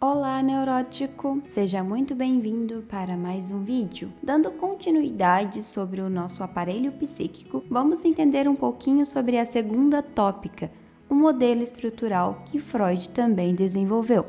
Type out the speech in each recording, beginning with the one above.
Olá, neurótico! Seja muito bem-vindo para mais um vídeo. Dando continuidade sobre o nosso aparelho psíquico, vamos entender um pouquinho sobre a segunda tópica, o modelo estrutural que Freud também desenvolveu.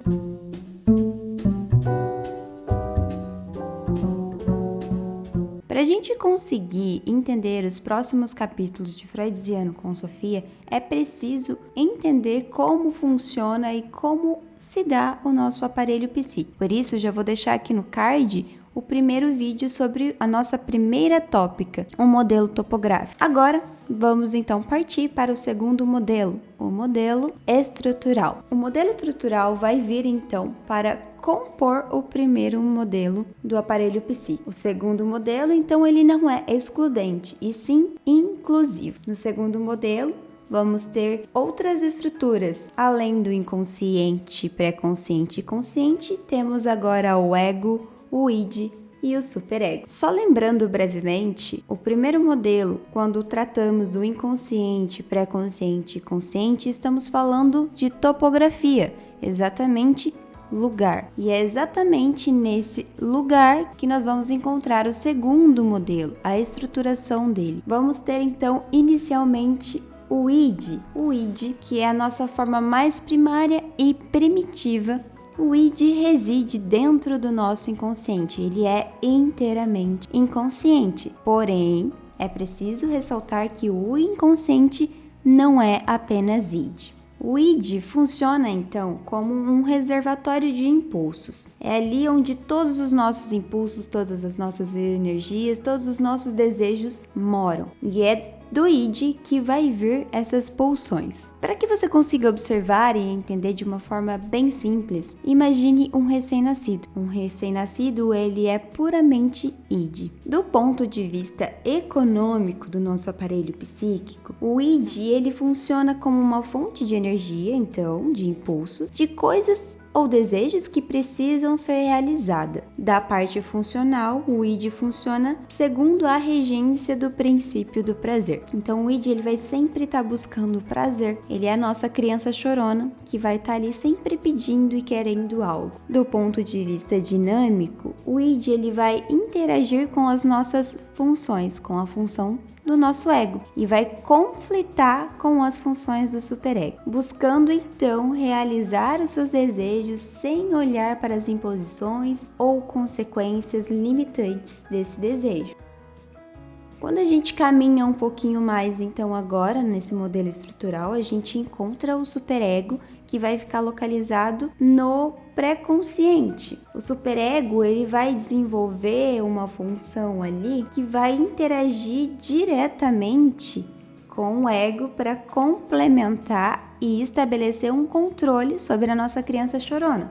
Para a gente conseguir entender os próximos capítulos de Freudiano com Sofia, é preciso entender como funciona e como se dá o nosso aparelho psíquico. Por isso, já vou deixar aqui no card o primeiro vídeo sobre a nossa primeira tópica, o modelo topográfico. Agora, vamos então partir para o segundo modelo, o modelo estrutural. O modelo estrutural vai vir então para compor o primeiro modelo do aparelho psíquico. O segundo modelo, então, ele não é excludente, e sim inclusivo. No segundo modelo, vamos ter outras estruturas. Além do inconsciente, pré-consciente e consciente, temos agora o ego, o id e o superego. Só lembrando brevemente, o primeiro modelo, quando tratamos do inconsciente, pré-consciente e consciente, estamos falando de topografia, exatamente lugar. E é exatamente nesse lugar que nós vamos encontrar o segundo modelo, a estruturação dele. Vamos ter então inicialmente o id, que é a nossa forma mais primária e primitiva. O id reside dentro do nosso inconsciente, ele é inteiramente inconsciente. Porém, é preciso ressaltar que o inconsciente não é apenas id. O id funciona então como um reservatório de impulsos. É ali onde todos os nossos impulsos, todas as nossas energias, todos os nossos desejos moram. E é do id que vai vir essas pulsões. Para que você consiga observar e entender de uma forma bem simples, imagine um recém-nascido. Um recém-nascido, ele é puramente id. Do ponto de vista econômico do nosso aparelho psíquico, o id ele funciona como uma fonte de energia, então, de impulsos, de coisas ou desejos que precisam ser realizados. Da parte funcional, o id funciona segundo a regência do princípio do prazer. Então, o id ele vai sempre estar buscando prazer. Ele é a nossa criança chorona que vai estar ali sempre pedindo e querendo algo. Do ponto de vista dinâmico, o id ele vai interagir com as nossas funções, com a função do nosso ego e vai conflitar com as funções do superego, buscando então realizar os seus desejos sem olhar para as imposições ou consequências limitantes desse desejo. Quando a gente caminha um pouquinho mais, então agora nesse modelo estrutural, a gente encontra o superego que vai ficar localizado no pré-consciente. O superego ele vai desenvolver uma função ali que vai interagir diretamente com o ego para complementar e estabelecer um controle sobre a nossa criança chorona.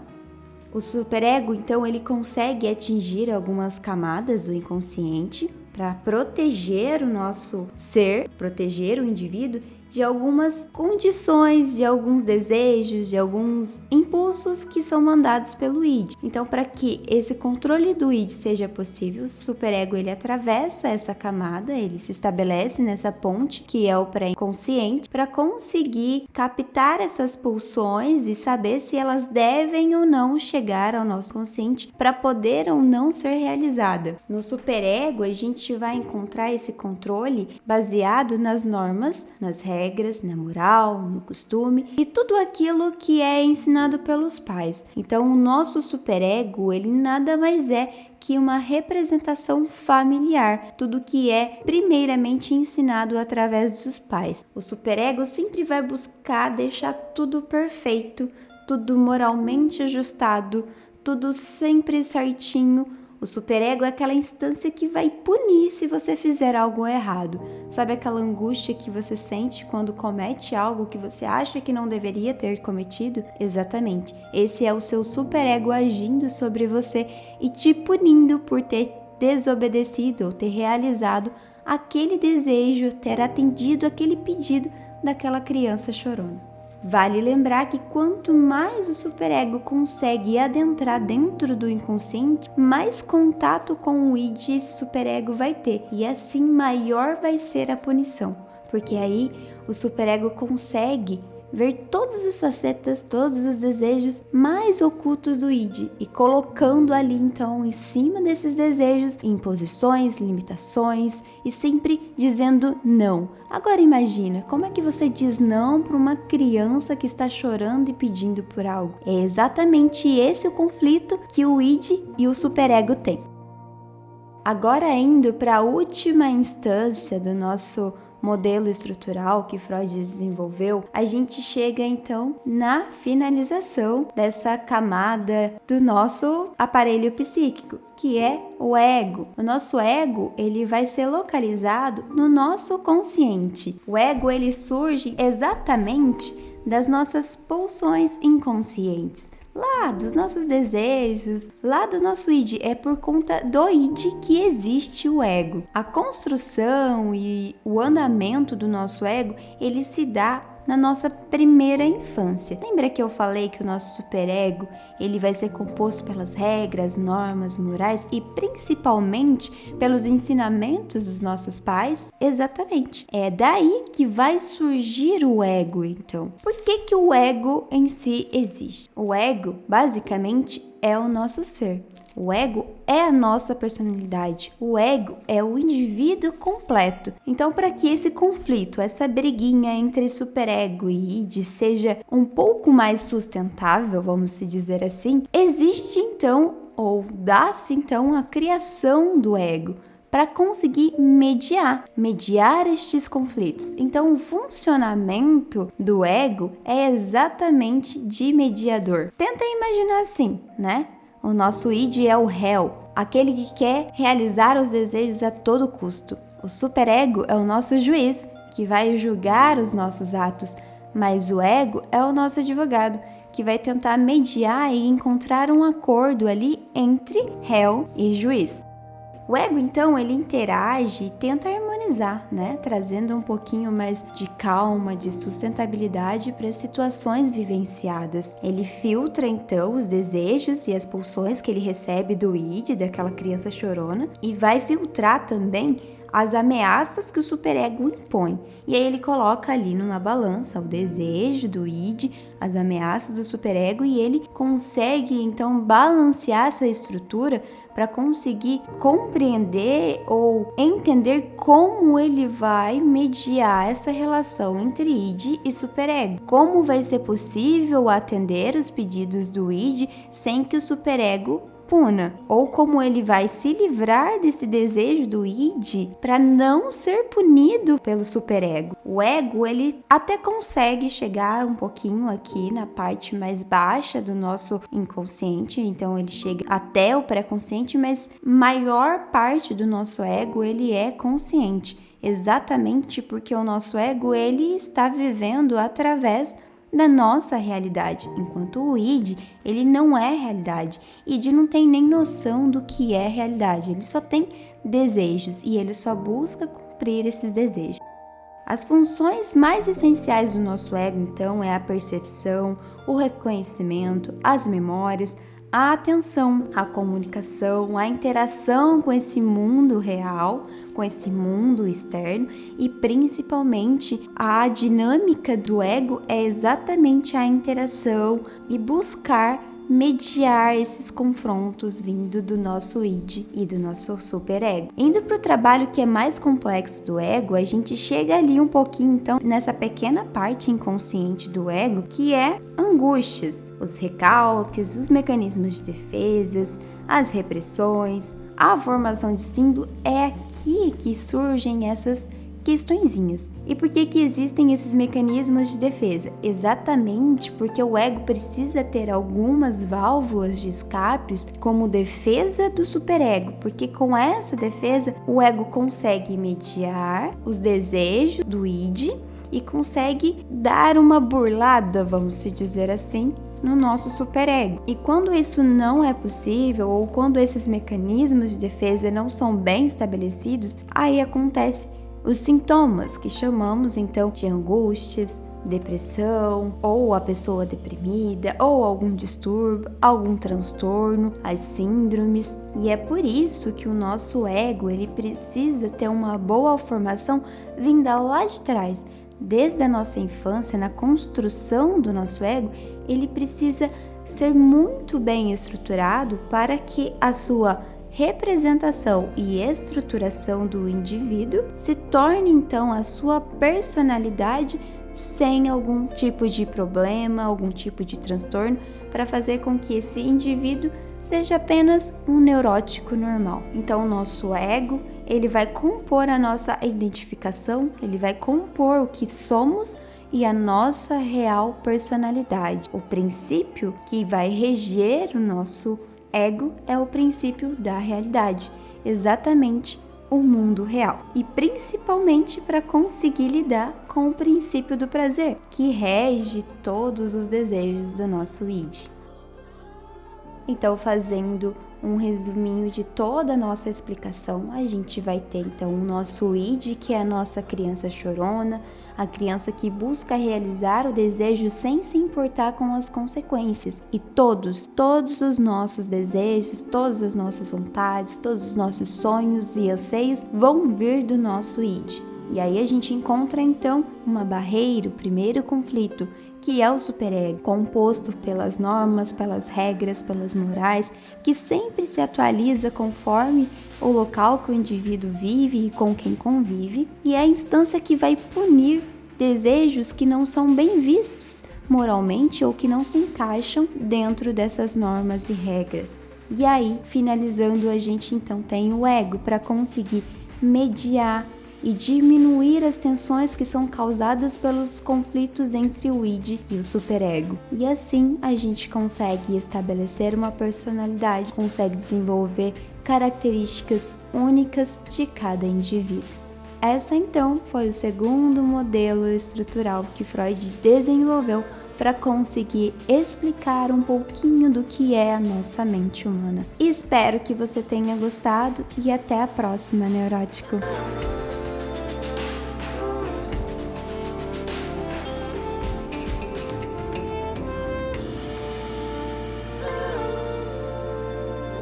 O superego, então, ele consegue atingir algumas camadas do inconsciente para proteger o nosso ser, proteger o indivíduo de algumas condições, de alguns desejos, de alguns impulsos que são mandados pelo id. Então, para que esse controle do id seja possível, o superego ele atravessa essa camada, ele se estabelece nessa ponte que é o pré-consciente para conseguir captar essas pulsões e saber se elas devem ou não chegar ao nosso consciente para poder ou não ser realizada. No superego, a gente vai encontrar esse controle baseado nas normas, nas regras, na moral, no costume e tudo aquilo que é ensinado pelos pais. Então, o nosso superego, ele nada mais é que uma representação familiar, tudo que é primeiramente ensinado através dos pais. O superego sempre vai buscar deixar tudo perfeito, tudo moralmente ajustado, tudo sempre certinho. O superego é aquela instância que vai punir se você fizer algo errado. Sabe aquela angústia que você sente quando comete algo que você acha que não deveria ter cometido? Exatamente. Esse é o seu superego agindo sobre você e te punindo por ter desobedecido ou ter realizado aquele desejo, ter atendido aquele pedido daquela criança chorona. Vale lembrar que quanto mais o superego consegue adentrar dentro do inconsciente, mais contato com o id esse superego vai ter, e assim maior vai ser a punição, porque aí o superego consegue ver todas as facetas, todos os desejos mais ocultos do id e colocando ali então em cima desses desejos imposições, limitações e sempre dizendo não. Agora imagina, como é que você diz não para uma criança que está chorando e pedindo por algo? É exatamente esse o conflito que o id e o superego têm. Agora indo para a última instância do nosso modelo estrutural que Freud desenvolveu, a gente chega então na finalização dessa camada do nosso aparelho psíquico, que é o ego. O nosso ego, ele vai ser localizado no nosso consciente. O ego, ele surge exatamente das nossas pulsões inconscientes. Lá dos nossos desejos, lá do nosso id, é por conta do id que existe o ego. A construção e o andamento do nosso ego, ele se dá na nossa primeira infância. Lembra que eu falei que o nosso superego, ele vai ser composto pelas regras, normas, morais e principalmente pelos ensinamentos dos nossos pais? Exatamente. É daí que vai surgir o ego, então. Por que o ego em si existe? O ego, basicamente, é o nosso ser. O ego é a nossa personalidade. O ego é o indivíduo completo. Então, para que esse conflito, essa briguinha entre superego e id seja um pouco mais sustentável, vamos se dizer assim, existe então, ou dá-se então a criação do ego para conseguir mediar estes conflitos. Então, o funcionamento do ego é exatamente de mediador. Tenta imaginar assim, né? O nosso id é o réu, aquele que quer realizar os desejos a todo custo. O superego é o nosso juiz, que vai julgar os nossos atos, mas o ego é o nosso advogado, que vai tentar mediar e encontrar um acordo ali entre réu e juiz. O ego, então, ele interage e tenta harmonizar, né? Trazendo um pouquinho mais de calma, de sustentabilidade para as situações vivenciadas. Ele filtra, então, os desejos e as pulsões que ele recebe do id, daquela criança chorona, e vai filtrar também as ameaças que o superego impõe. E aí ele coloca ali numa balança o desejo do id, as ameaças do superego, e ele consegue então balancear essa estrutura para conseguir compreender ou entender como ele vai mediar essa relação entre id e superego. Como vai ser possível atender os pedidos do id sem que o superego puna, ou como ele vai se livrar desse desejo do id para não ser punido pelo superego. O ego, ele até consegue chegar um pouquinho aqui na parte mais baixa do nosso inconsciente, então ele chega até o pré-consciente, mas maior parte do nosso ego, ele é consciente, exatamente porque o nosso ego, ele está vivendo através da nossa realidade, enquanto o id, ele não é realidade. Id não tem nem noção do que é realidade, ele só tem desejos e ele só busca cumprir esses desejos. As funções mais essenciais do nosso ego, então, é a percepção, o reconhecimento, as memórias, a atenção, a comunicação, a interação com esse mundo real, com esse mundo externo e principalmente a dinâmica do ego é exatamente a interação e buscar mediar esses confrontos vindo do nosso id e do nosso superego. Indo para o trabalho que é mais complexo do ego, a gente chega ali um pouquinho então nessa pequena parte inconsciente do ego que é angústias, os recalques, os mecanismos de defesas, as repressões, a formação de símbolo. É aqui que surgem essas questõezinhas. E por que existem esses mecanismos de defesa? Exatamente porque o ego precisa ter algumas válvulas de escapes como defesa do superego, porque com essa defesa o ego consegue mediar os desejos do id e consegue dar uma burlada, vamos se dizer assim, no nosso superego. E quando isso não é possível, ou quando esses mecanismos de defesa não são bem estabelecidos, aí acontece os sintomas que chamamos então de angústias, depressão, ou a pessoa deprimida, ou algum distúrbio, algum transtorno, as síndromes. E é por isso que o nosso ego, ele precisa ter uma boa formação vinda lá de trás, desde a nossa infância, na construção do nosso ego, ele precisa ser muito bem estruturado para que a sua representação e estruturação do indivíduo se torne então a sua personalidade sem algum tipo de problema, algum tipo de transtorno, para fazer com que esse indivíduo seja apenas um neurótico normal. Então, o nosso ego, ele vai compor a nossa identificação, ele vai compor o que somos e a nossa real personalidade. O princípio que vai reger o nosso ego é o princípio da realidade, exatamente o mundo real. E principalmente para conseguir lidar com o princípio do prazer, que rege todos os desejos do nosso id. Então, fazendo um resuminho de toda a nossa explicação, a gente vai ter então o nosso id, que é a nossa criança chorona, a criança que busca realizar o desejo sem se importar com as consequências. E todos os nossos desejos, todas as nossas vontades, todos os nossos sonhos e anseios vão vir do nosso id. E aí a gente encontra então uma barreira, o primeiro conflito, que é o superego, composto pelas normas, pelas regras, pelas morais, que sempre se atualiza conforme o local que o indivíduo vive e com quem convive, e é a instância que vai punir desejos que não são bem vistos moralmente ou que não se encaixam dentro dessas normas e regras. E aí, finalizando, a gente então tem o ego para conseguir mediar e diminuir as tensões que são causadas pelos conflitos entre o id e o superego. E assim a gente consegue estabelecer uma personalidade, consegue desenvolver características únicas de cada indivíduo. Essa então foi o segundo modelo estrutural que Freud desenvolveu para conseguir explicar um pouquinho do que é a nossa mente humana. Espero que você tenha gostado e até a próxima, neurótico!